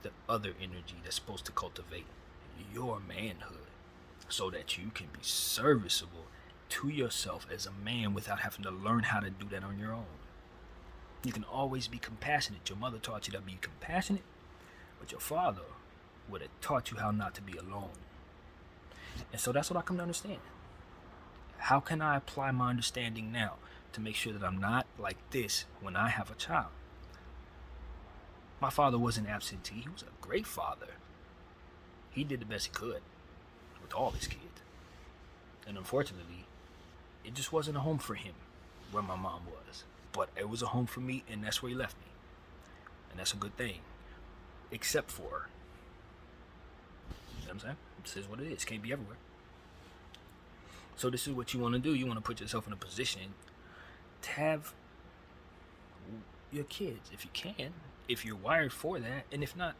Speaker 1: the other energy that's supposed to cultivate your manhood so that you can be serviceable to yourself as a man without having to learn how to do that on your own. You can always be compassionate. Your mother taught you to be compassionate, but your father would have taught you how not to be alone. And so that's what I come to understand. How can I apply my understanding now to make sure that I'm not like this when I have a child? My father wasn't absentee. He was a great father. He did the best he could with all his kids. And unfortunately, it just wasn't a home for him where my mom was. But it was a home for me, and that's where he left me. And that's a good thing. Except for her. You know what I'm saying? This is what it is. Can't be everywhere. So this is what you want to do. You want to put yourself in a position to have your kids, if you can, if you're wired for that. And if not,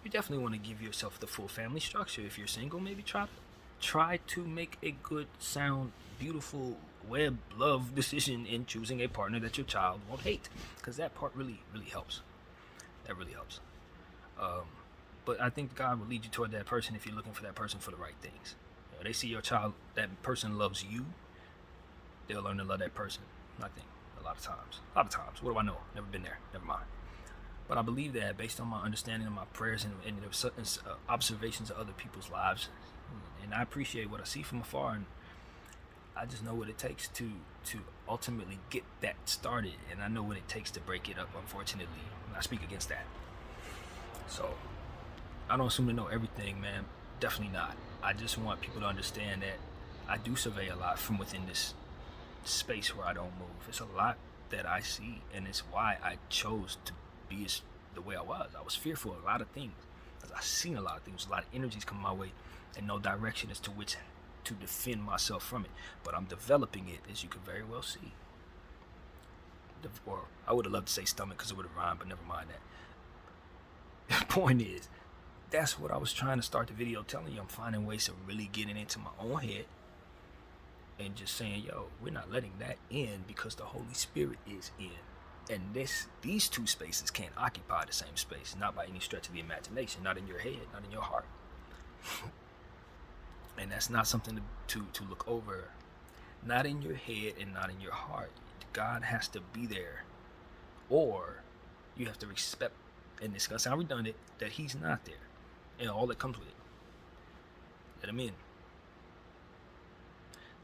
Speaker 1: you definitely want to give yourself the full family structure. If you're single, maybe try to make a good, sound, beautiful, web love decision in choosing a partner that your child won't hate, because that part really, really helps. That really helps. But I think God will lead you toward that person if you're looking for that person for the right things. They see your child, that person loves you, they'll learn to love that person. I think a lot of times. What do I know? Never been there. Never mind. But I believe that based on my understanding of my prayers and observations of other people's lives, and I appreciate what I see from afar, and I just know what it takes to ultimately get that started, and I know what it takes to break it up. Unfortunately, I speak against that. So I don't assume to know everything, man. Definitely not. I just want people to understand that I do survey a lot from within this space where I don't move. It's a lot that I see, and it's why I chose to be the way I was. I was fearful of a lot of things. I've seen a lot of things, a lot of energies come my way, and no direction as to which to defend myself from it. But I'm developing it, as you can very well see. Or I would have loved to say stomach because it would have rhymed, but never mind that. The point is, that's what I was trying to start the video telling you. I'm finding ways of really getting into my own head and just saying, yo, we're not letting that in because the Holy Spirit is in. And these two spaces can't occupy the same space, not by any stretch of the imagination, not in your head, not in your heart. And that's not something to look over. Not in your head and not in your heart. God has to be there, or you have to respect, and it's gonna sound redundant, that he's not there and all that comes with it. Let him in.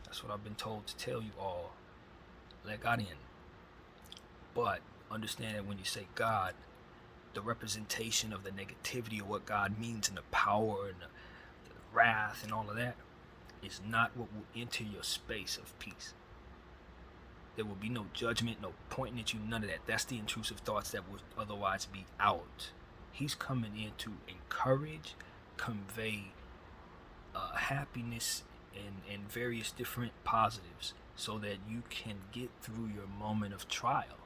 Speaker 1: That's what I've been told to tell you all. Let God in. But understand that when you say God, the representation of the negativity of what God means and the power and the wrath and all of that is not what will enter your space of peace. There will be no judgment, no pointing at you, none of that. That's the intrusive thoughts that would otherwise be out. He's coming in to encourage, convey happiness and various different positives so that you can get through your moment of trial.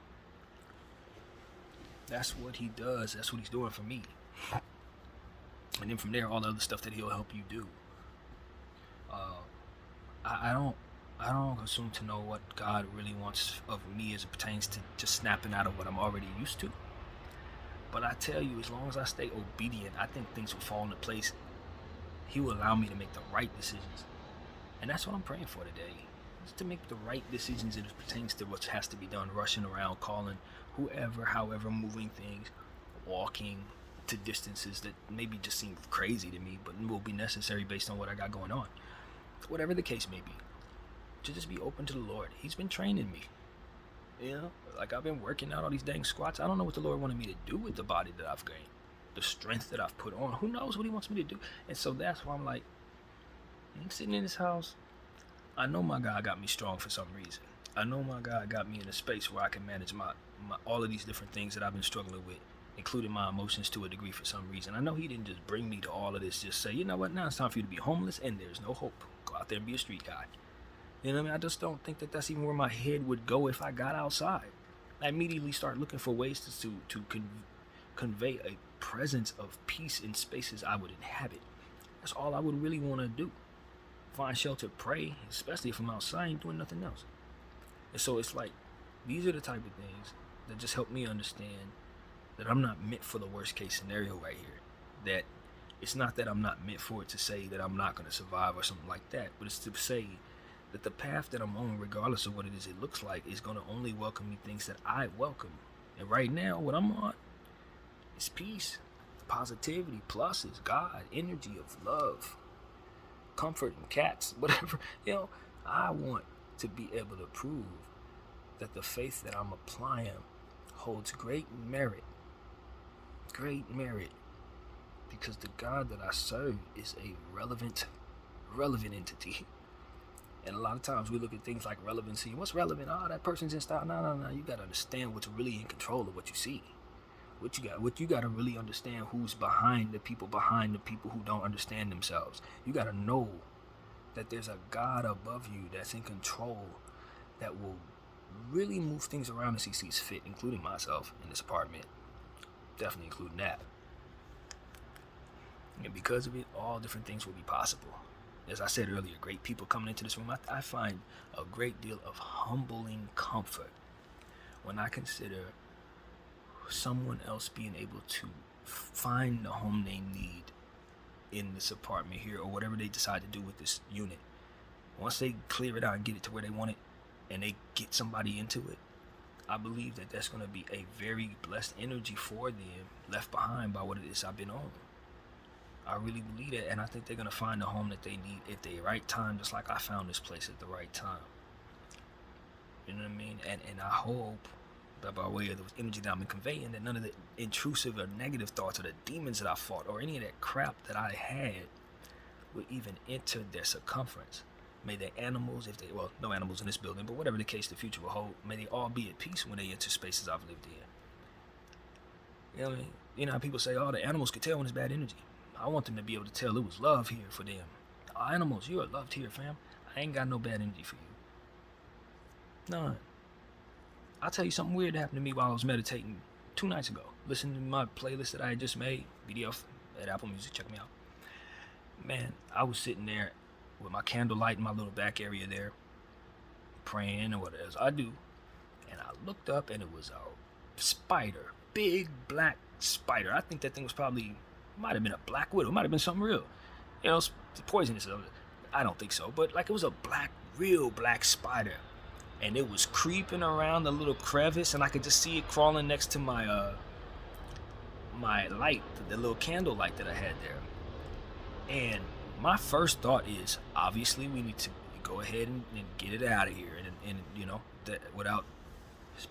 Speaker 1: That's what he does. That's what he's doing for me. And then from there, all the other stuff that he'll help you do. I don't assume to know what God really wants of me as it pertains to just snapping out of what I'm already used to. But I tell you, as long as I stay obedient, I think things will fall into place. He will allow me to make the right decisions. And that's what I'm praying for today. Is to make the right decisions as it pertains to what has to be done. Rushing around, calling whoever, however, moving things, walking to distances that maybe just seem crazy to me, but will be necessary based on what I got going on. Whatever the case may be. To just be open to the Lord. He's been training me. You know, like I've been working out all these dang squats. I don't know what the Lord wanted me to do with the body that I've gained, the strength that I've put on. Who knows what he wants me to do? And so that's why I'm like, I'm sitting in this house. I know my God got me strong for some reason. I know my God got me in a space where I can manage my all of these different things that I've been struggling with, including my emotions to a degree for some reason. I know he didn't just bring me to all of this, just say, you know what, now it's time for you to be homeless and there's no hope. Go out there and be a street guy. You know what I mean? I just don't think that that's even where my head would go if I got outside. I immediately start looking for ways to convey a presence of peace in spaces I would inhabit. That's all I would really want to do. Find shelter, pray, especially if I'm outside and doing nothing else. And so it's like, these are the type of things that just help me understand that I'm not meant for the worst case scenario right here. That it's not that I'm not meant for it to say that I'm not going to survive or something like that, but it's to say that the path that I'm on, regardless of what it is it looks like, is going to only welcome me things that I welcome. And right now, what I'm on is peace, positivity, pluses, God, energy of love, comfort and cats, whatever. You know, I want to be able to prove that the faith that I'm applying holds great merit, because the God that I serve is a relevant entity. And a lot of times we look at things like relevancy. What's relevant? Oh, that person's in style. No. You got to understand what's really in control of what you see. What you got to really understand who's behind the people who don't understand themselves. You got to know that there's a God above you that's in control, that will really move things around as he sees fit, including myself in this apartment. Definitely including that. And because of it, all different things will be possible. As I said earlier, great people coming into this room, I find a great deal of humbling comfort when I consider someone else being able to find the home they need in this apartment here, or whatever they decide to do with this unit. Once they clear it out and get it to where they want it, and they get somebody into it, I believe that that's going to be a very blessed energy for them, left behind by what it is I've been on. I really believe that, and I think they're going to find the home that they need at the right time, just like I found this place at the right time. You know what I mean? And I hope that by way of the energy that I'm conveying, that none of the intrusive or negative thoughts or the demons that I fought or any of that crap that I had would even enter their circumference. May the animals, no animals in this building, but whatever the case the future will hold, may they all be at peace when they enter spaces I've lived in. You know what I mean? You know how people say, oh, the animals can tell when it's bad energy. I want them to be able to tell it was love here for them. Oh, animals, you are loved here, fam. I ain't got no bad energy for you. None. I'll tell you something weird that happened to me while I was meditating 2 nights ago. Listen to my playlist that I had just made, BDF at Apple Music, check me out. Man, I was sitting there with my candlelight in my little back area there, praying or whatever I do, and I looked up and it was a spider, big black spider. I think that thing was might have been a black widow, might have been something real. You know, poisonous. I don't think so, but like it was a real black spider. and it was creeping around the little crevice, and I could just see it crawling next to my my light, the little candle light that I had there. And my first thought is, obviously we need to go ahead and get it out of here, and you know, that without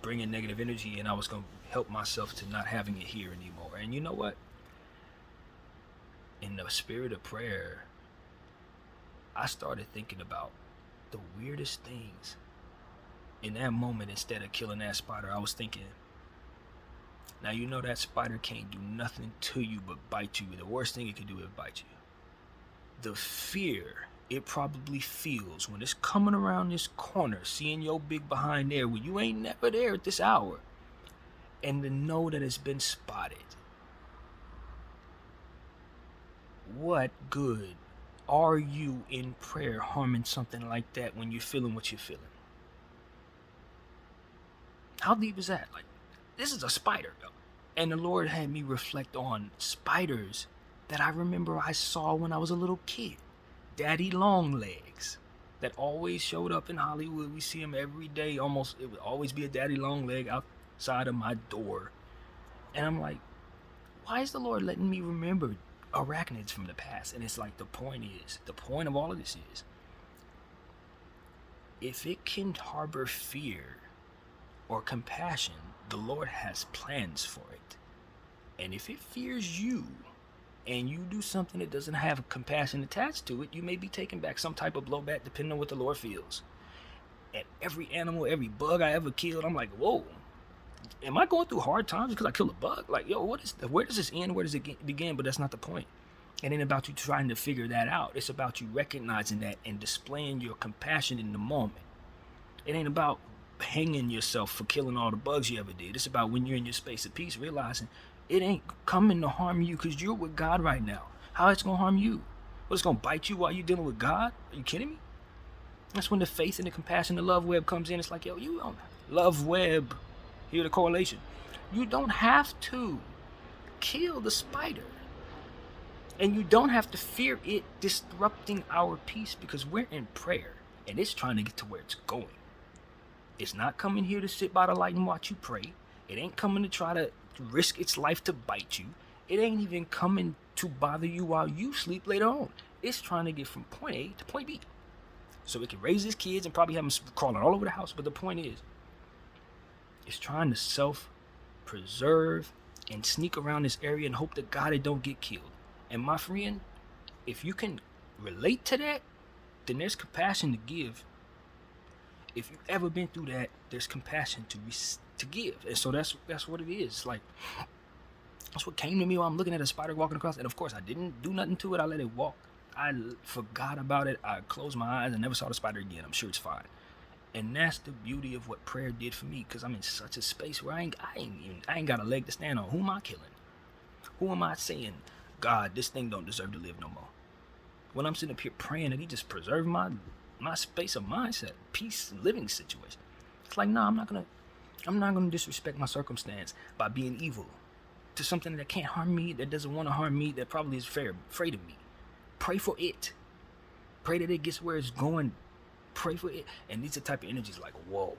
Speaker 1: bringing negative energy, and I was going to help myself to not having it here anymore. And you know what? In the spirit of prayer, I started thinking about the weirdest things. In that moment, instead of killing that spider, I was thinking, now you know that spider can't do nothing to you but bite you. The worst thing it can do is bite you. The fear it probably feels when it's coming around this corner, seeing your big behind there when you ain't never there at this hour, and to know that it's been spotted. What good are you in prayer harming something like that when you're feeling what you're feeling? How deep is that? Like, this is a spider, though. And the Lord had me reflect on spiders that I remember I saw when I was a little kid. Daddy long legs that always showed up in Hollywood. We see them every day. Almost, it would always be a daddy long leg outside of my door. And I'm like, why is the Lord letting me remember arachnids from the past? And it's like, the point of all of this is, if it can harbor fear or compassion, the Lord has plans for it. And if it fears you, and you do something that doesn't have compassion attached to it, you may be taking back some type of blowback depending on what the Lord feels. And every animal, every bug I ever killed, I'm like, whoa, am I going through hard times because I killed a bug? Like, yo, where does this end? Where does it begin? But that's not the point. It ain't about you trying to figure that out. It's about you recognizing that and displaying your compassion in the moment. It ain't about hanging yourself for killing all the bugs you ever did. It's about when you're in your space of peace, realizing it ain't coming to harm you because you're with God right now. How it's going to harm you? What, it's going to bite you while you're dealing with God? Are you kidding me? That's when the faith and the compassion, the love web comes in. It's like, yo, you don't love web. Hear the correlation. You don't have to kill the spider. And you don't have to fear it disrupting our peace, because we're in prayer and it's trying to get to where it's going. It's not coming here to sit by the light and watch you pray. It ain't coming to try to risk its life to bite you. It ain't even coming to bother you while you sleep later on. It's trying to get from point A to point B, so it can raise its kids and probably have them crawling all over the house. But the point is, it's trying to self-preserve and sneak around this area and hope to God it don't get killed. And my friend, if you can relate to that, then there's compassion to give. If you've ever been through that, there's compassion to give. And so that's what it is. Like, that's what came to me while I'm looking at a spider walking across. And of course, I didn't do nothing to it. I let it walk. I forgot about it. I closed my eyes and never saw the spider again. I'm sure it's fine. And that's the beauty of what prayer did for me, because I'm in such a space where I ain't got a leg to stand on. Who am I killing? Who am I saying, God, this thing don't deserve to live no more? When I'm sitting up here praying that he just preserve my space of mindset, peace, living situation. It's like, no, I'm not gonna disrespect my circumstance by being evil to something that can't harm me, that doesn't want to harm me, that probably is afraid of me. Pray for it. Pray that it gets where it's going. Pray for it. And these are the type of energies like, whoa.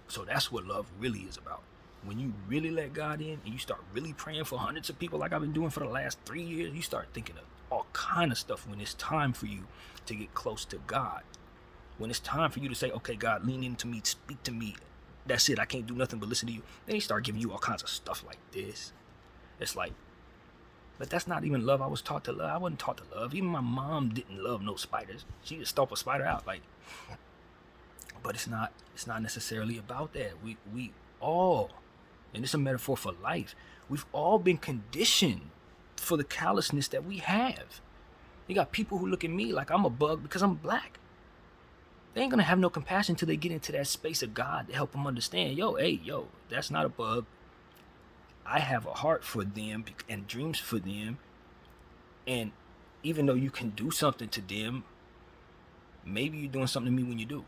Speaker 1: So that's what love really is about. When you really let God in and you start really praying for hundreds of people like I've been doing for the last 3 years, you start thinking of all kind of stuff when it's time for you to get close to God. When it's time for you to say, okay, God, lean into me, speak to me. That's it. I can't do nothing but listen to you. Then he start giving you all kinds of stuff like this. It's like, but that's not even love I was taught to love. I wasn't taught to love. Even my mom didn't love no spiders. She just stomp a spider out. Like, but it's not necessarily about that. We all, and it's a metaphor for life, we've all been conditioned for the callousness that we have. You got people who look at me like I'm a bug because I'm black. They ain't gonna have no compassion till they get into that space of God to help them understand, yo, that's not a bug. I have a heart for them and dreams for them. And even though you can do something to them, maybe you're doing something to me when you do.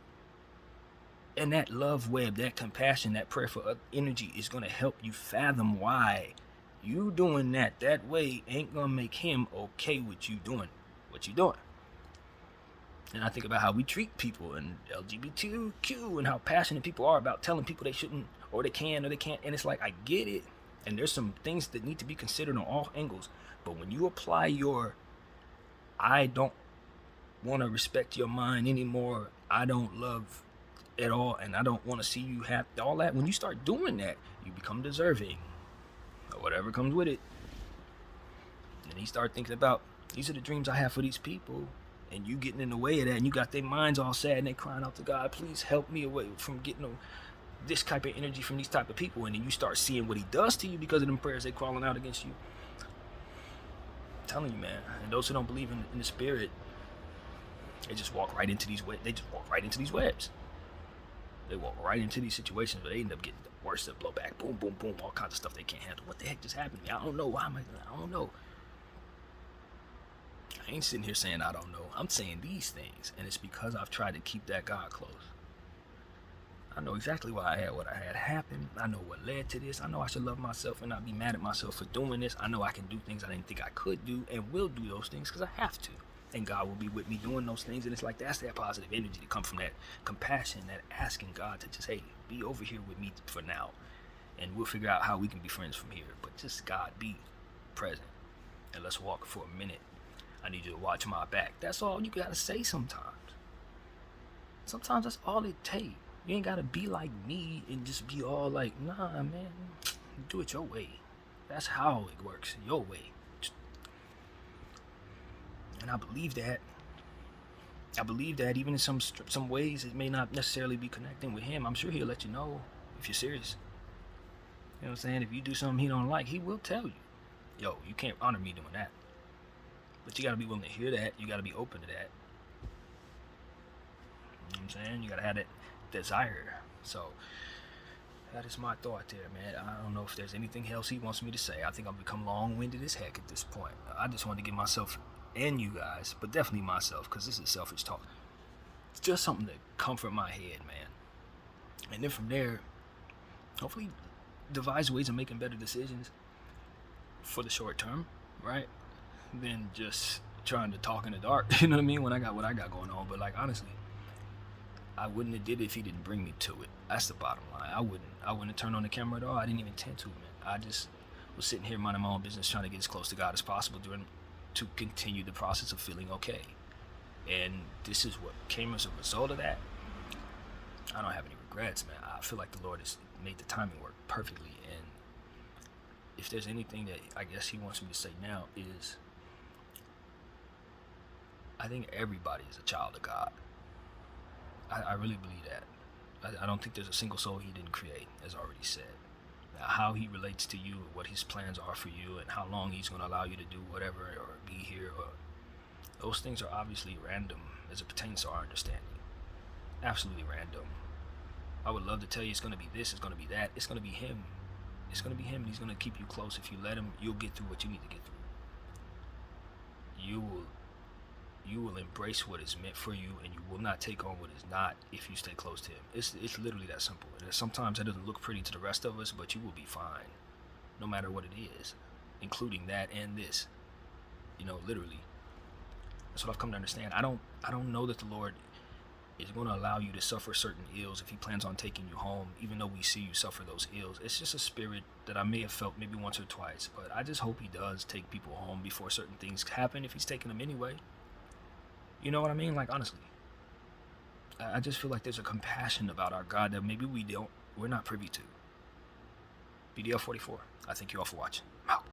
Speaker 1: And that love web, that compassion, that prayer for energy is gonna help you fathom why you doing that way ain't gonna make him okay with you doing what you're doing. And I think about how we treat people and LGBTQ and how passionate people are about telling people they shouldn't or they can or they can't. And it's like, I get it. And there's some things that need to be considered on all angles. But when you apply your, I don't want to respect your mind anymore, I don't love at all, and I don't want to see you have all that, when you start doing that, you become deserving or whatever comes with it. And you start thinking about, these are the dreams I have for these people, and you getting in the way of that, and you got their minds all sad and they crying out to God, please help me away from getting this type of energy from these type of people. And then you start seeing what he does to you because of them prayers they crawling out against you. I'm telling you, man. And those who don't believe in the spirit, they just walk right into these webs. They walk right into these situations, but they end up getting the worst of blowback. Boom, boom, boom, all kinds of stuff they can't handle. What the heck just happened to me? I don't know. Why am I don't know. I ain't sitting here saying I don't know. I'm saying these things, and it's because I've tried to keep that God close. I know exactly why I had what I had happen. I know what led to this. I know I should love myself and not be mad at myself for doing this. I know I can do things I didn't think I could do, and will do those things because I have to. And God will be with me doing those things. And it's like, that's that positive energy to come from that compassion, that asking God to just, hey, be over here with me for now. And we'll figure out how we can be friends from here. But just, God, be present. And let's walk for a minute. I need you to watch my back. That's all you got to say sometimes. Sometimes that's all it takes. You ain't got to be like me and just be all like, nah, man, do it your way. That's how it works, your way. And I believe that. I believe that even in some ways it may not necessarily be connecting with him. I'm sure he'll let you know if you're serious. You know what I'm saying? If you do something he don't like, he will tell you. Yo, you can't honor me doing that. But you got to be willing to hear that. You got to be open to that. You know what I'm saying? You got to have that desire. So that is my thought there, man. I don't know if there's anything else he wants me to say. I think I've become long-winded as heck at this point. I just wanted to give myself and you guys, but definitely myself, because this is selfish talk. It's just something to comfort my head, man. And then from there, hopefully devise ways of making better decisions for the short term, right? Than just trying to talk in the dark, you know what I mean? When I got what I got going on. But like, honestly, I wouldn't have did it if he didn't bring me to it. That's the bottom line. I wouldn't have turned on the camera at all. I didn't even intend to, man. I just was sitting here minding my own business, trying to get as close to God as possible to continue the process of feeling okay. And this is what came as a result of that. I don't have any regrets, man. I feel like the Lord has made the timing work perfectly. And if there's anything that I guess he wants me to say now is, I think everybody is a child of God. I really believe that. I don't think there's a single soul he didn't create, as already said. Now, how he relates to you, what his plans are for you, and how long he's going to allow you to do whatever or be here, or those things are obviously random as it pertains to our understanding. Absolutely random. I would love to tell you it's going to be this, it's going to be that. It's going to be him. It's going to be him, and he's going to keep you close. If you let him, you'll get through what you need to get through. You will embrace what is meant for you, and you will not take on what is not if you stay close to him. It's literally that simple. And sometimes that doesn't look pretty to the rest of us, but you will be fine, no matter what it is, including that and this. You know, literally. That's what I've come to understand. I don't know that the Lord is going to allow you to suffer certain ills if he plans on taking you home, even though we see you suffer those ills. It's just a spirit that I may have felt maybe once or twice, but I just hope he does take people home before certain things happen, if he's taking them anyway. You know what I mean? Like, honestly, I just feel like there's a compassion about our God that maybe we're not privy to. BDF 44. I thank you all for watching. I'm out.